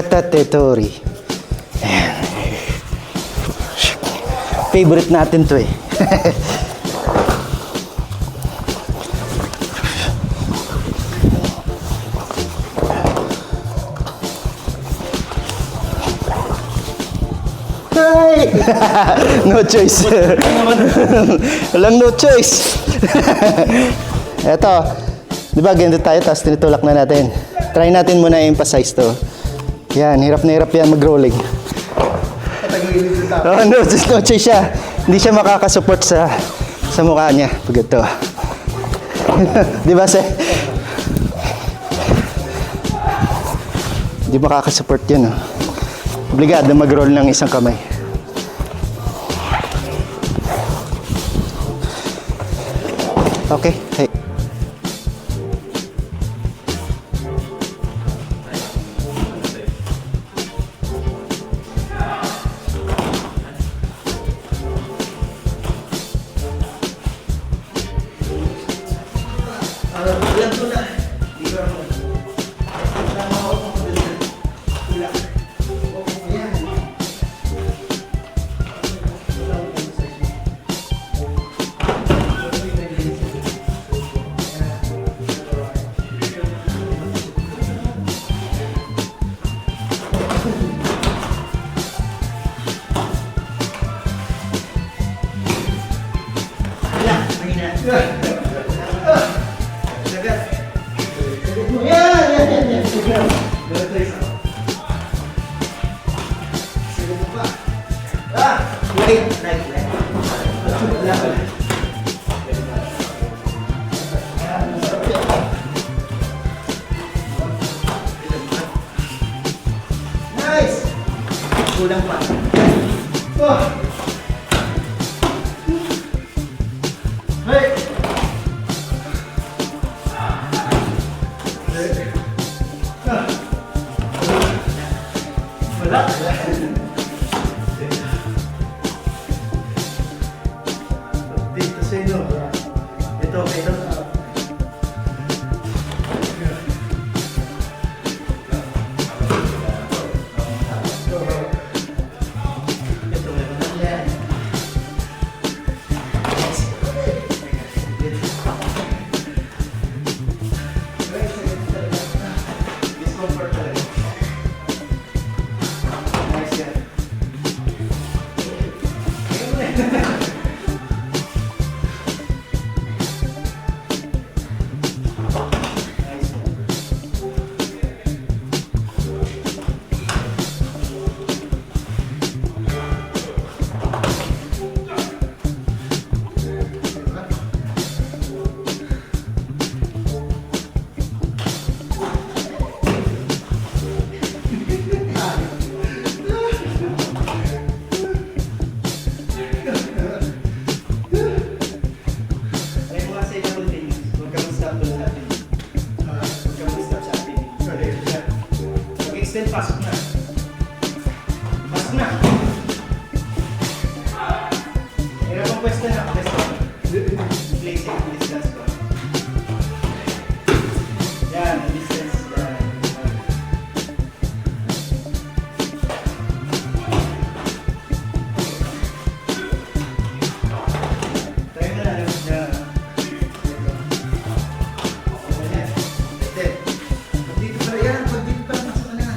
Catatetori. Ayan. Favorite natin to eh. No choice. Walang no choice. Eto, di ba ganito tayo, tapos tinutulak na natin. Try natin muna i-emphasize to. Yan, hirap na hirap yan mag-rolling. Oh, no choice siya. Hindi siya makakasupport sa mukha niya. Pag ito. Di ba, sir? Hindi makakasupport yun, oh. Obligado mag-roll ng isang kamay. Okay, hey. Nice! Kulang pa. Oh! Hey! Wala. Dito sa inyo. Ito, ito. Extend, pasok na. Pasok na. Hirap ang pwesto na. Place it, distance ko. Yan, distance. Try mo na. Dito pa yan. Dito pa masok na.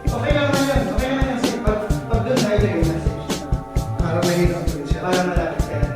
Okay lang naman yan. Okay naman yan. Pag doon na ilagay yung message. Para mahirap ko siya. Para malapit ka na.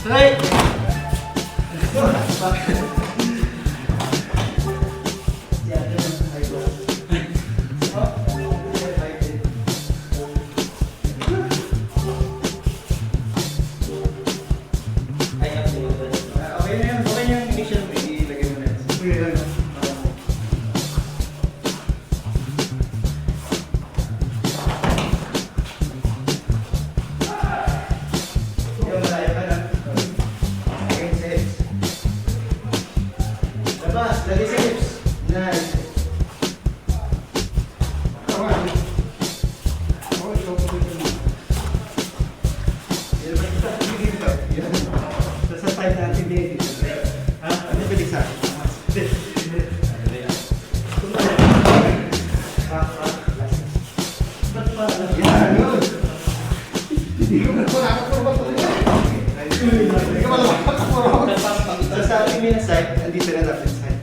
Right! Okay na yan. Okay na yung initial mo. Ilagay mo na yan. Okay lang. Yung malayo ka na. Okay, safe. Labas, lagi safe. Nice. Sa side natin dito. Ha? Ano ba sa? Yan, yun. Hindi ko nakakapurba ko rin. Hindi ka malapakapurba. Sa ating main side, andito na natin side.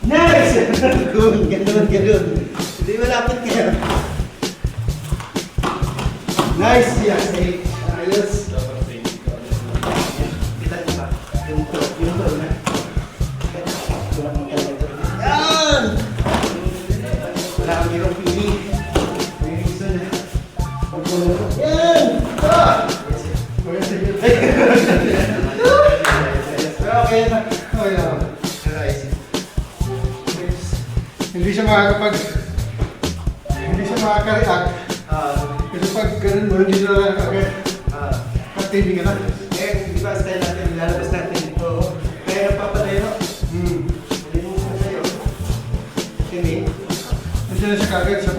Nice! Ganun. Hindi malapit ka. Nice! Yes, hey. Ayos. Kita niyo ba? Yung to na. Yan! Wala kang hirong pili. May reason na. Yan! Okay na. Okay na. Hindi siya makaka-react. Kasi pag ganun mo, hindi na lang agad. Pag-tibing ka na. Di ba style natin, lalabas natin ito. Kaya napapalayo. Hindi mo sa sayo. Hindi. Hindi na siya kagad sa